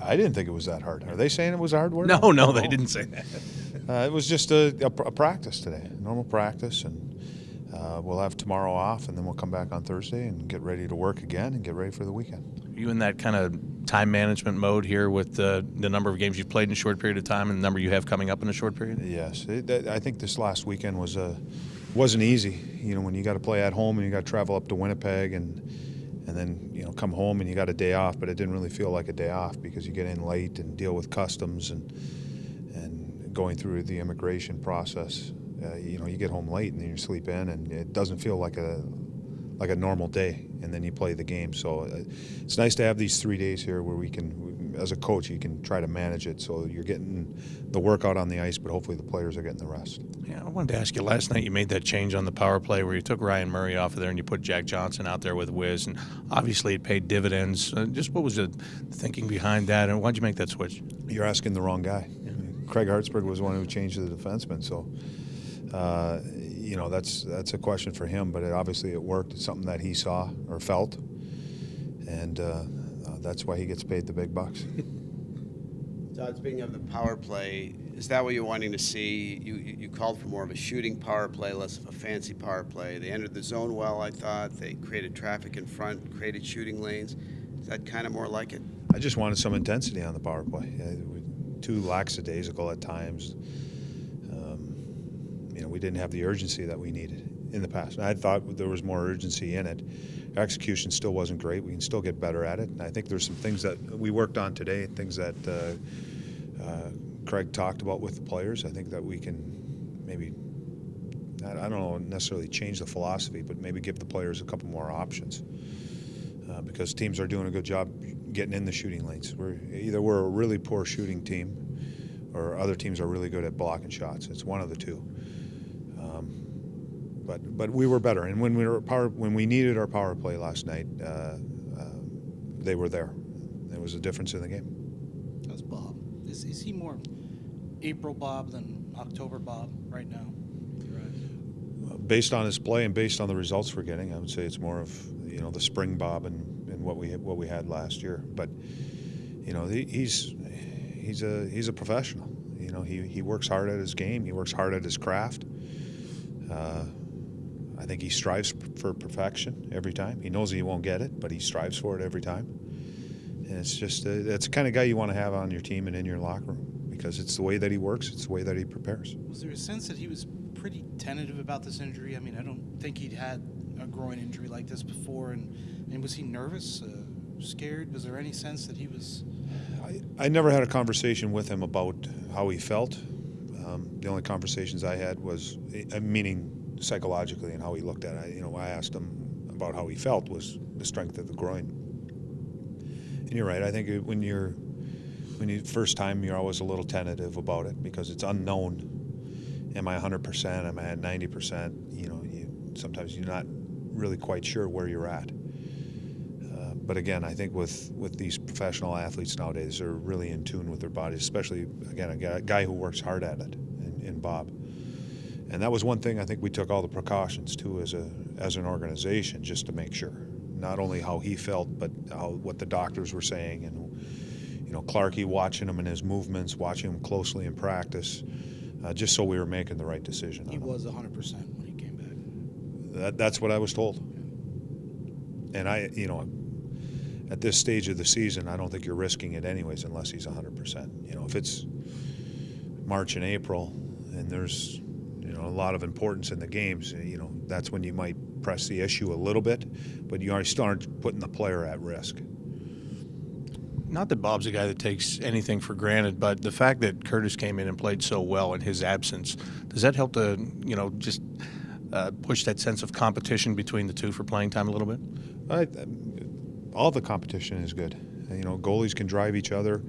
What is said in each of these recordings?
I didn't think it was that hard. Are they saying it was a hard word? No, they didn't say that. It was just a practice today, normal practice, and we'll have tomorrow off, and then we'll come back on Thursday and get ready to work again and get ready for the weekend. Are you in that kind of time management mode here with the number of games you've played in a short period of time and the number you have coming up in a short period? Yes. I think this last weekend wasn't easy. You know, when you got to play at home and you got to travel up to Winnipeg and then, you know, come home and you got a day off, but it didn't really feel like a day off because you get in late and deal with customs and going through the immigration process. You know, you get home late and then you sleep in, and it doesn't feel like a normal day, and then you play the game. So it's nice to have these 3 days here where we can, as a coach, you can try to manage it so you're getting the workout on the ice, but hopefully the players are getting the rest. Yeah, I wanted to ask you, last night you made that change on the power play where you took Ryan Murray off of there and you put Jack Johnson out there with Wiz, and obviously it paid dividends. Just what was the thinking behind that, and why'd you make that switch? You're asking the wrong guy. Yeah. Craig Hartsburg was the one who changed the defenseman, so you know, that's a question for him, but obviously it worked. It's something that he saw or felt, and that's why he gets paid the big bucks. Todd, speaking of the power play, is that what you're wanting to see? You called for more of a shooting power play, less of a fancy power play. They entered the zone well, I thought. They created traffic in front, created shooting lanes. Is that kind of more like it? I just wanted some intensity on the power play. Too lackadaisical at times. You know, we didn't have the urgency that we needed in the past. I thought there was more urgency in it. Our execution still wasn't great. We can still get better at it. And I think there's some things that we worked on today, things that Craig talked about with the players. I think that we can maybe, I don't know, necessarily change the philosophy, but maybe give the players a couple more options. Because teams are doing a good job getting in the shooting lanes. We're a really poor shooting team, or other teams are really good at blocking shots. It's one of the two. But we were better, and when we needed our power play last night, they were there. There was a difference in the game. How's Bob? Is he more April Bob than October Bob right now? Based on his play and based on the results we're getting, I would say it's more of, you know, the spring Bob and what we had last year. But you know, he's a professional. You know, he works hard at his game. He works hard at his craft. I think he strives for perfection every time. He knows he won't get it, but he strives for it every time. And it's just that's the kind of guy you want to have on your team and in your locker room, because it's the way that he works. It's the way that he prepares. Was there a sense that he was pretty tentative about this injury? I mean, I don't think he'd had a groin injury like this before. And was he nervous, scared? Was there any sense that he was? I never had a conversation with him about how he felt. The only conversations I had was, meaning psychologically and how he looked at it. You know, I asked him about how he felt was the strength of the groin. And you're right. I think when you first time, you're always a little tentative about it because it's unknown. Am I 100%? Am I at 90%? You know, sometimes you're not really quite sure where you're at. But again, I think with these professional athletes nowadays, they're really in tune with their bodies, especially, again, a guy who works hard at it in Bob. And that was one thing I think we took all the precautions too as an organization, just to make sure, not only how he felt, but what the doctors were saying, and you know, Clarkie watching him and his movements, watching him closely in practice, just so we were making the right decision. He was 100% when he came back. That's what I was told. And you know, at this stage of the season, I don't think you're risking it anyways unless he's 100%. You know, if it's March and April and there's, you know, a lot of importance in the games, you know, that's when you might press the issue a little bit, but you still aren't putting the player at risk. Not that Bob's a guy that takes anything for granted, but the fact that Curtis came in and played so well in his absence, does that help to, you know, just push that sense of competition between the two for playing time a little bit? All the competition is good. You know, goalies can drive each other.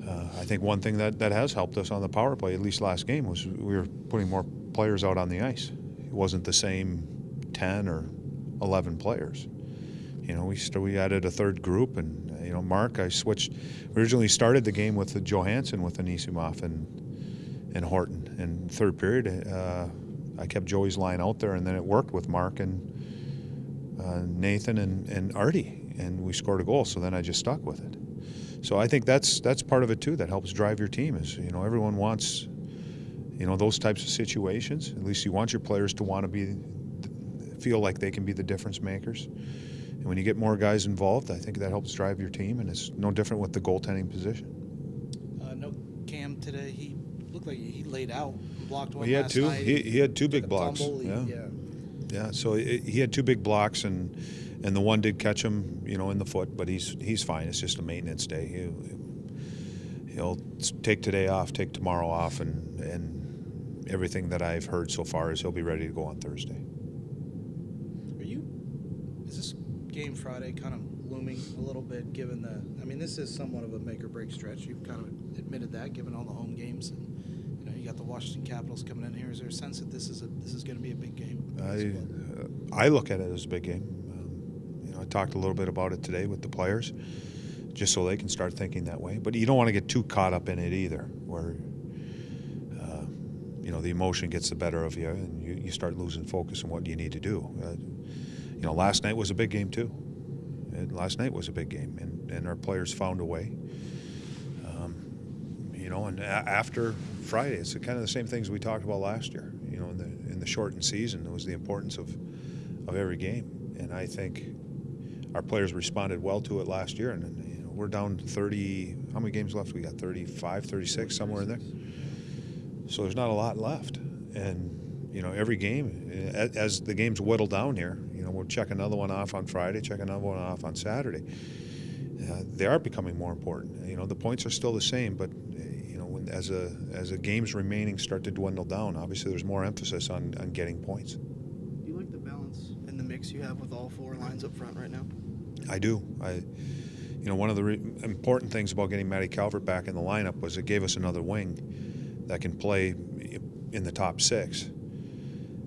I think one thing that has helped us on the power play, at least last game, was we were putting more players out on the ice. It wasn't the same 10 or 11 players. You know, we added a third group, and you know, Mark, I switched. We originally started the game with Johansson with Anisimov and Horton. And third period, I kept Joey's line out there, and then it worked with Mark and Nathan and Artie, and we scored a goal. So then I just stuck with it. So I think that's part of it too. That helps drive your team. Is everyone wants those types of situations. At least you want your players to want to feel like they can be the difference makers. And when you get more guys involved, I think that helps drive your team. And it's no different with the goaltending position. No Cam today. He looked like he laid out, blocked one He had last two. night. He had two Took big a blocks. tumble. Yeah. So he had two big blocks, and the one did catch him, in the foot. But he's fine. It's just a maintenance day. He'll take today off, take tomorrow off, and everything that I've heard so far is he'll be ready to go on Thursday. Is this game Friday kind of looming a little bit, given this is somewhat of a make or break stretch. You've kind of admitted that, given all the home games, and you got the Washington Capitals coming in here. Is there a sense that this is going to be a big game? I look at it as a big game. I talked a little bit about it today with the players, just so they can start thinking that way. But you don't want to get too caught up in it either, where the emotion gets the better of you, and you start losing focus on what you need to do. Last night was a big game too. Last night was a big game, and our players found a way. And after Friday, it's kind of the same things we talked about last year. In the shortened season, it was the importance of every game, and I think our players responded well to it last year. And we're down to 30. How many games left? We got 35, 36, somewhere in there. So there's not a lot left, and every game, as the games whittle down here, we'll check another one off on Friday, check another one off on Saturday. They are becoming more important. The points are still the same, but as the games remaining start to dwindle down, obviously there's more emphasis on getting points. Do you like the balance in the mix you have with all four lines up front right now? I do. One of the important things about getting Matty Calvert back in the lineup was it gave us another wing that can play in the top six.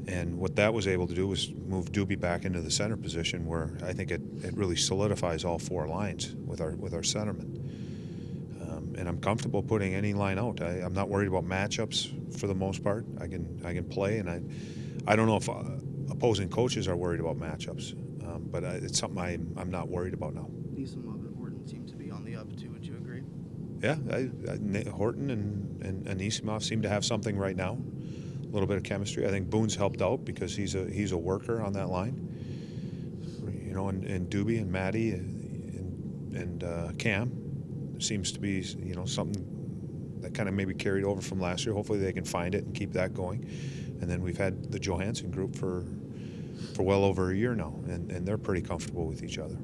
And what that was able to do was move Doobie back into the center position, where I think it really solidifies all four lines with our centermen. And I'm comfortable putting any line out. I'm not worried about matchups for the most part. I can play, and I don't know if opposing coaches are worried about matchups, but it's something I'm not worried about now. Neesimov and Horton seem to be on the up too. Would you agree? Yeah, Horton and Anisimov seem to have something right now. A little bit of chemistry. I think Boone's helped out because he's a worker on that line. And Doobie and Matty and Cam seems to be something that kind of maybe carried over from last year. Hopefully they can find it and keep that going. And then we've had the Johansson group for well over a year now, and they're pretty comfortable with each other.